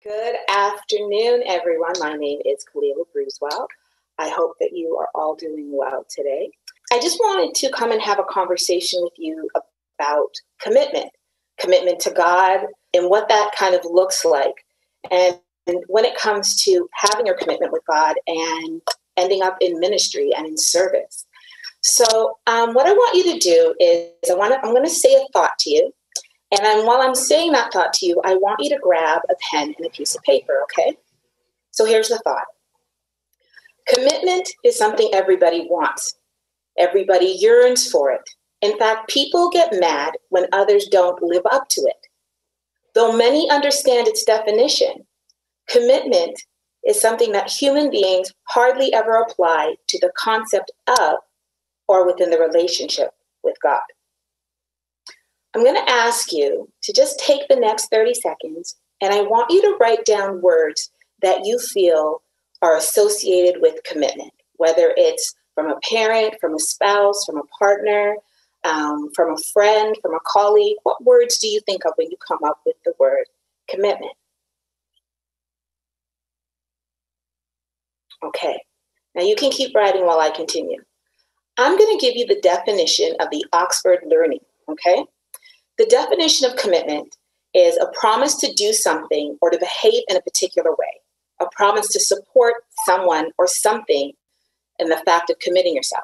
Good afternoon, everyone. My name is Khalilah. I hope that you are all doing well today. I just wanted to come and have a conversation with you about commitment to God and what that kind of looks like. And when it comes to having your commitment with God and ending up in ministry and in service. So what I want you to do is I'm going to say a thought to you. And then while I'm saying that thought to you, I want you to grab a pen and a piece of paper, okay? So here's the thought. Commitment is something everybody wants. Everybody yearns for it. In fact, people get mad when others don't live up to it. Though many understand its definition, commitment is something that human beings hardly ever apply to the concept of or within the relationship with God. I'm going to ask you to just take the next 30 seconds, and I want you to write down words that you feel are associated with commitment, whether it's from a parent, from a spouse, from a partner, from a friend, from a colleague. What words do you think of when you come up with the word commitment? Okay, now you can keep writing while I continue. I'm going to give you the definition of the Oxford Learning, okay? The definition of commitment is a promise to do something or to behave in a particular way, a promise to support someone or something in the fact of committing yourself.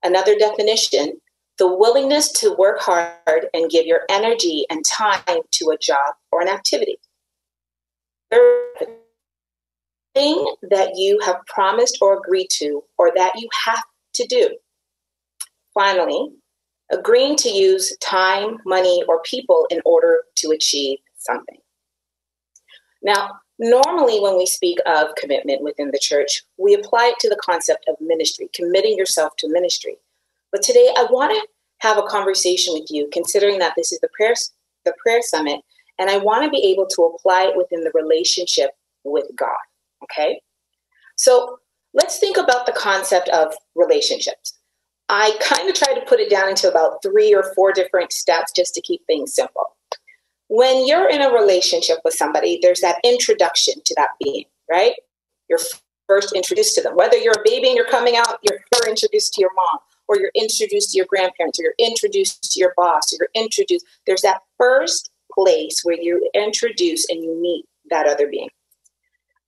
Another definition, the willingness to work hard and give your energy and time to a job or an activity. Third, thing that you have promised or agreed to or that you have to do. Finally, agreeing to use time, money, or people in order to achieve something. Now, normally when we speak of commitment within the church, we apply it to the concept of ministry, committing yourself to ministry. But today I want to have a conversation with you, considering that this is the prayer summit, and I want to be able to apply it within the relationship with God, okay? So let's think about the concept of relationships. I kind of try to put it down into about 3 or 4 different steps just to keep things simple. When you're in a relationship with somebody, there's that introduction to that being, right? You're first introduced to them. Whether you're a baby and you're coming out, you're introduced to your mom, or you're introduced to your grandparents, or you're introduced to your boss, or you're introduced. There's that first place where you introduce and you meet that other being.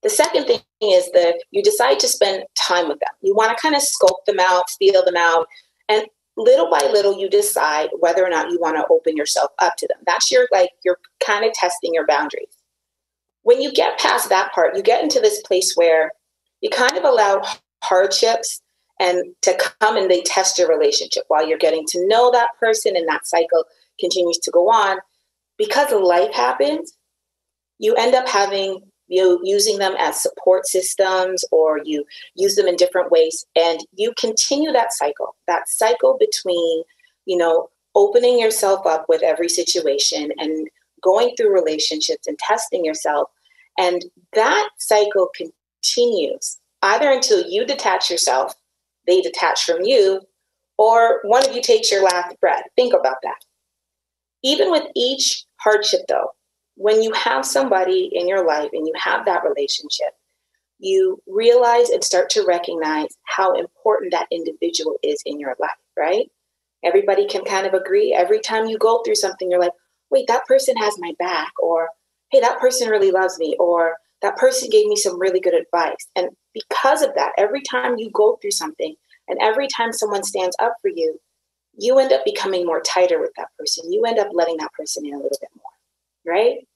The second thing is that you decide to spend time with them. You want to kind of scope them out, feel them out, and little by little you decide whether or not you want to open yourself up to them. That's you're kind of testing your boundaries. When you get past that part, you get into this place where you kind of allow hardships and to come and they test your relationship while you're getting to know that person, and that cycle continues to go on. Because life happens, you end up using them as support systems, or you use them in different ways, and you continue that cycle between, opening yourself up with every situation and going through relationships and testing yourself. And that cycle continues either until you detach yourself, they detach from you, or one of you takes your last breath. Think about that. Even with each hardship, though, when you have somebody in your life and you have that relationship, you realize and start to recognize how important that individual is in your life, right? Everybody can kind of agree. Every time you go through something, you're like, wait, that person has my back, or hey, that person really loves me, or that person gave me some really good advice. And because of that, every time you go through something and every time someone stands up for you, you end up becoming more tighter with that person. You end up letting that person in a little bit more. Right?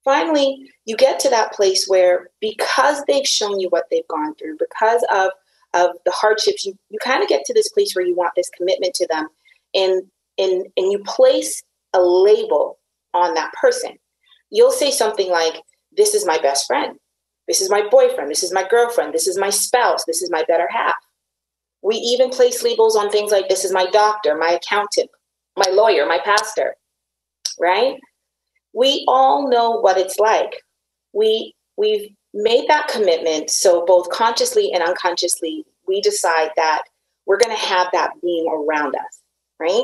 Finally, you get to that place where because they've shown you what they've gone through, because of the hardships, you kind of get to this place where you want this commitment to them, and you place a label on that person. You'll say something like, this is my best friend. This is my boyfriend. This is my girlfriend. This is my spouse. This is my better half. We even place labels on things like, this is my doctor, my accountant, my lawyer, my pastor, right? We all know what it's like. We've made that commitment, so both consciously and unconsciously, we decide that we're going to have that being around us, right?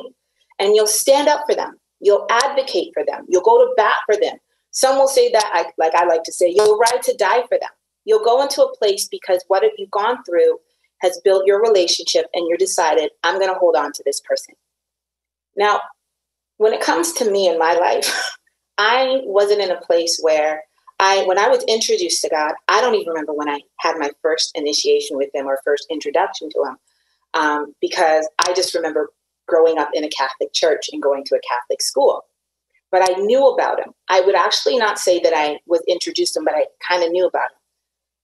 And you'll stand up for them. You'll advocate for them. You'll go to bat for them. Some will say that, I like to say, you'll ride to die for them. You'll go into a place because what have you gone through has built your relationship, and you're decided, I'm going to hold on to this person. Now, when it comes to me in my life, I wasn't in a place where when I was introduced to God, I don't even remember when I had my first initiation with him or first introduction to him, because I just remember growing up in a Catholic church and going to a Catholic school. But I knew about him. I would actually not say that I was introduced to him, but I kind of knew about him.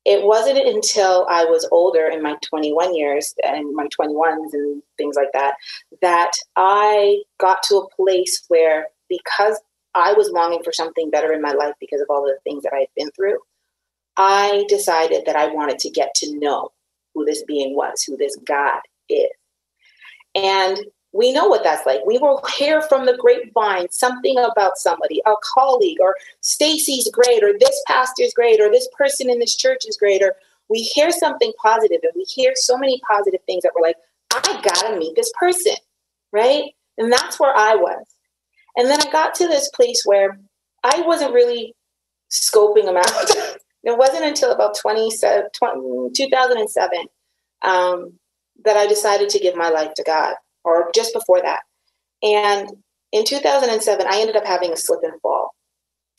It wasn't until I was older, in my 21 years and my 21s and things like that, that I got to a place where, because I was longing for something better in my life because of all the things that I had been through, I decided that I wanted to get to know who this being was, who this God is. And we know what that's like. We will hear from the grapevine something about somebody, a colleague, or Stacy's great, or this pastor's great, or this person in this church is great, or we hear something positive, and we hear so many positive things that we're like, I gotta meet this person, right? And that's where I was. And then I got to this place where I wasn't really scoping them out. It wasn't until about 2007 that I decided to give my life to God, or just before that. And in 2007, I ended up having a slip and fall.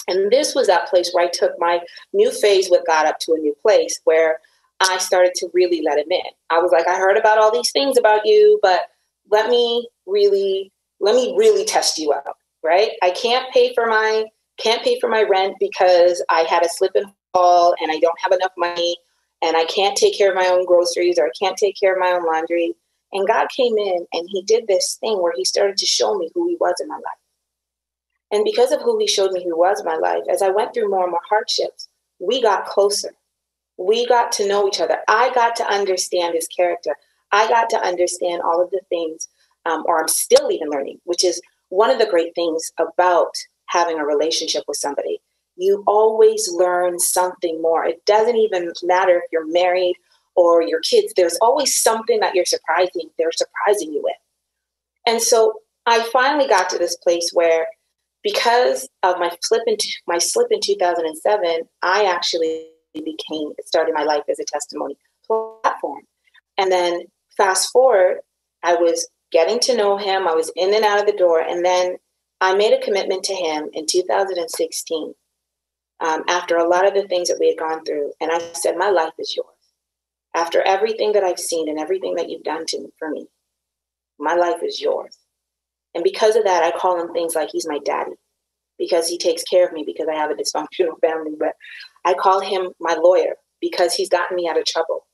And this was that place where I took my new phase with God up to a new place where I started to really let him in. I was like, I heard about all these things about you, but let me really test you out, right? I can't pay for my rent because I had a slip and fall and I don't have enough money, and I can't take care of my own groceries, or I can't take care of my own laundry. And God came in and he did this thing where he started to show me who he was in my life. And because of who he showed me who was in my life, as I went through more and more hardships, we got closer. We got to know each other. I got to understand his character. I got to understand all of the things, or I'm still even learning, which is one of the great things about having a relationship with somebody. You always learn something more. It doesn't even matter if you're married or your kids. There's always something that they're surprising you with. And so I finally got to this place where, because of my slip in 2007, I actually started my life as a testimony platform. And then fast forward, I was getting to know him. I was in and out of the door. And then I made a commitment to him in 2016, after a lot of the things that we had gone through. And I said, my life is yours. After everything that I've seen and everything that you've done for me, my life is yours. And because of that, I call him things like he's my daddy, because he takes care of me because I have a dysfunctional family. But I call him my lawyer because he's gotten me out of trouble.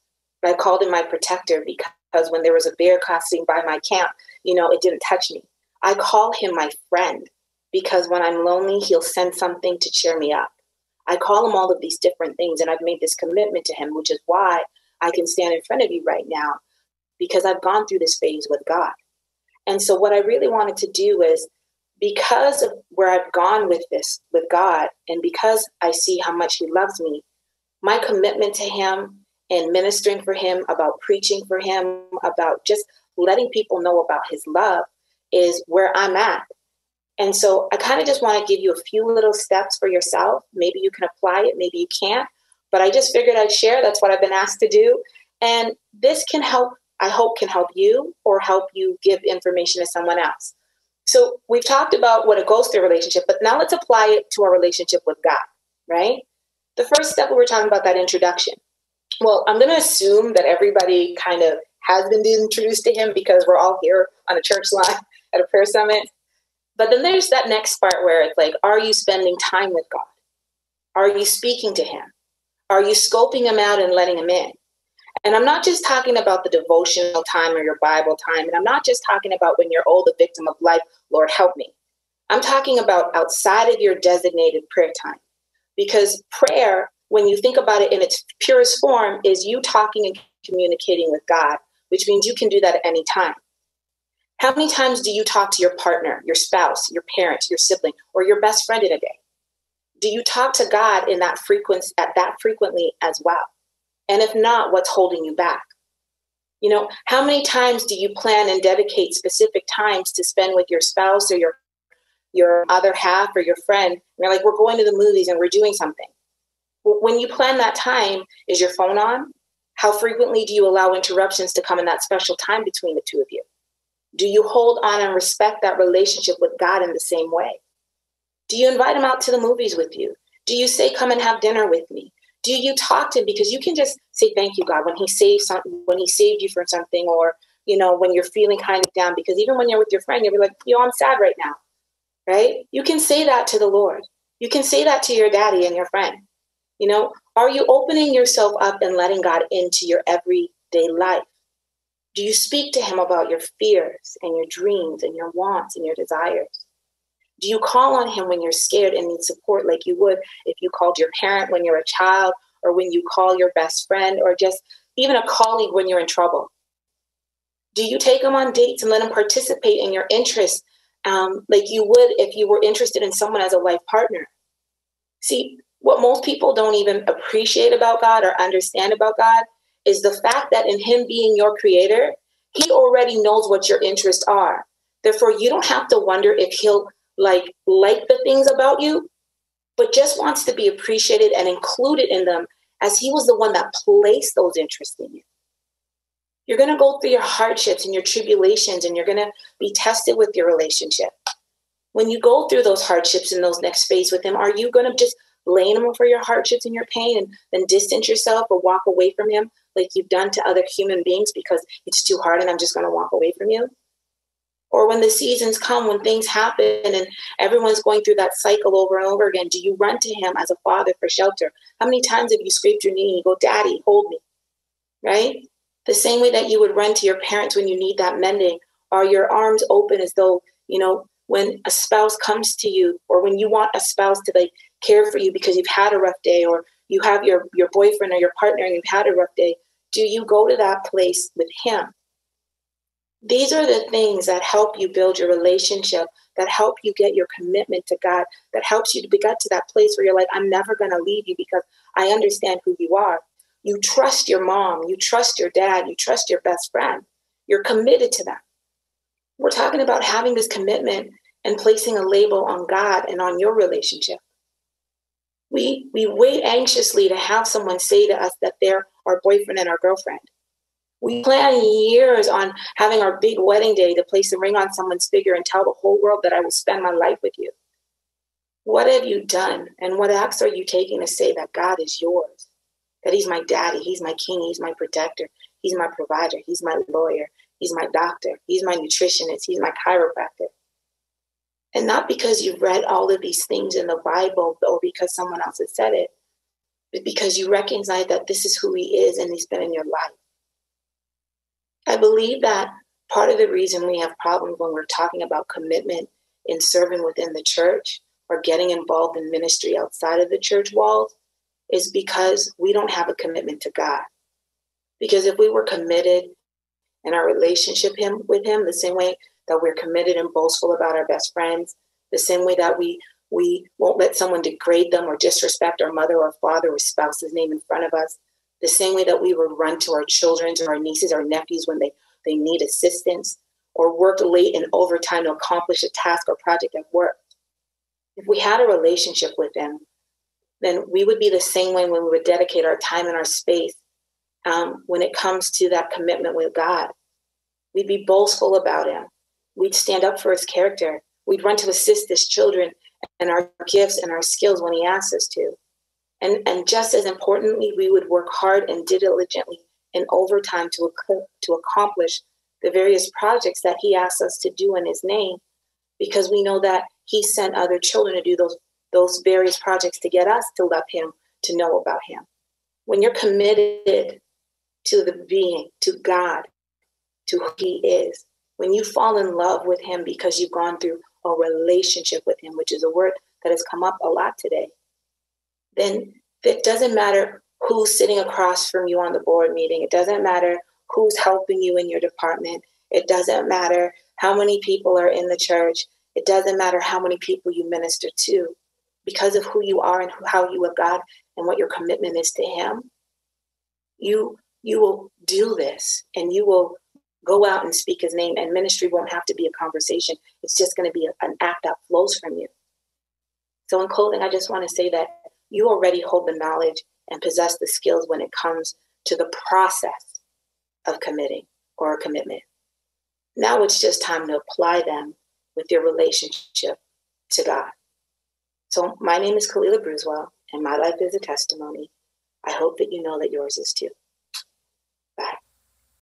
But I called him my protector because when there was a bear crossing by my camp, it didn't touch me. I call him my friend because when I'm lonely, he'll send something to cheer me up. I call him all of these different things, and I've made this commitment to him, which is why I can stand in front of you right now, because I've gone through this phase with God. And so what I really wanted to do is, because of where I've gone with this, with God, and because I see how much he loves me, my commitment to him and ministering for him, about preaching for him, about just letting people know about his love is where I'm at. And so I kind of just want to give you a few little steps for yourself. Maybe you can apply it, maybe you can't, but I just figured I'd share. That's what I've been asked to do. And this can help, I hope can help you, or help you give information to someone else. So we've talked about what a ghosted relationship, but now let's apply it to our relationship with God, right? The first step, we were talking about that introduction. Well, I'm going to assume that everybody kind of has been introduced to him because we're all here on a church line at a prayer summit. But then there's that next part where it's like, are you spending time with God? Are you speaking to him? Are you scoping him out and letting him in? And I'm not just talking about the devotional time or your Bible time. And I'm not just talking about when you're old, a victim of life, Lord, help me. I'm talking about outside of your designated prayer time. Because prayer, when you think about it in its purest form, is you talking and communicating with God, which means you can do that at any time. How many times do you talk to your partner, your spouse, your parents, your sibling, or your best friend in a day? Do you talk to God in that frequently as well? And if not, what's holding you back? How many times do you plan and dedicate specific times to spend with your spouse or your your other half or your friend, and you're like, we're going to the movies and we're doing something. When you plan that time, is your phone on? How frequently do you allow interruptions to come in that special time between the two of you? Do you hold on and respect that relationship with God in the same way? Do you invite him out to the movies with you? Do you say, come and have dinner with me? Do you talk to him? Because you can just say, thank you, God, when he saved you from something, or, when you're feeling kind of down, because even when you're with your friend, you'll be like, I'm sad right now, right? You can say that to the Lord. You can say that to your daddy and your friend. Are you opening yourself up and letting God into your everyday life? Do you speak to him about your fears and your dreams and your wants and your desires? Do you call on him when you're scared and need support, like you would if you called your parent when you're a child, or when you call your best friend, or just even a colleague when you're in trouble? Do you take them on dates and let them participate in your interests, like you would if you were interested in someone as a life partner? See, what most people don't even appreciate about God or understand about God is the fact that in him being your creator, he already knows what your interests are. Therefore, you don't have to wonder if he'll like the things about you, but just wants to be appreciated and included in them, as he was the one that placed those interests in you. You're going to go through your hardships and your tribulations, and you're going to be tested with your relationship. When you go through those hardships in those next phase with him, are you going to just blame him for your hardships and your pain and then distance yourself or walk away from him like you've done to other human beings because it's too hard and I'm just going to walk away from you? Or when the seasons come, when things happen and everyone's going through that cycle over and over again, do you run to him as a father for shelter? How many times have you scraped your knee and you go, Daddy, hold me, right? The same way that you would run to your parents when you need that mending. Are your arms open as though, when a spouse comes to you, or when you want a spouse to like care for you because you've had a rough day, or you have your boyfriend or your partner and you've had a rough day, do you go to that place with him? These are the things that help you build your relationship, that help you get your commitment to God, that helps you to get to that place where you're like, I'm never going to leave you because I understand who you are. You trust your mom, you trust your dad, you trust your best friend. You're committed to them. We're talking about having this commitment and placing a label on God and on your relationship. We wait anxiously to have someone say to us that they're our boyfriend and our girlfriend. We plan years on having our big wedding day to place a ring on someone's finger and tell the whole world that I will spend my life with you. What have you done? And what acts are you taking to say that God is yours? That he's my daddy, he's my king, he's my protector, he's my provider, he's my lawyer, he's my doctor, he's my nutritionist, he's my chiropractor. And not because you've read all of these things in the Bible or because someone else has said it, but because you recognize that this is who he is and he's been in your life. I believe that part of the reason we have problems when we're talking about commitment in serving within the church or getting involved in ministry outside of the church walls is because we don't have a commitment to God. Because if we were committed in our relationship with him, the same way that we're committed and boastful about our best friends, the same way that we won't let someone degrade them or disrespect our mother or father or spouse's name in front of us, the same way that we would run to our children or our nieces or nephews when they need assistance, or work late and overtime to accomplish a task or project at work. If we had a relationship with him, then we would be the same way when we would dedicate our time and our space when it comes to that commitment with God. We'd be boastful about him. We'd stand up for his character. We'd run to assist his children and our gifts and our skills when he asks us to. And just as importantly, we would work hard and diligently in overtime to accomplish the various projects that he asks us to do in his name, because we know that he sent other children to do those various projects to get us to love him, to know about him. When you're committed to the being, to God, to who he is, when you fall in love with him because you've gone through a relationship with him, which is a word that has come up a lot today, then it doesn't matter who's sitting across from you on the board meeting. It doesn't matter who's helping you in your department. It doesn't matter how many people are in the church. It doesn't matter how many people you minister to. Because of who you are and how you love God and what your commitment is to him, you will do this, and you will Go out and speak his name, and ministry won't have to be a conversation. It's just going to be an act that flows from you. So in closing, I just want to say that you already hold the knowledge and possess the skills when it comes to the process of committing or a commitment. Now it's just time to apply them with your relationship to God. So my name is Khalilah Bruswell, and my life is a testimony. I hope that you know that yours is too. Bye.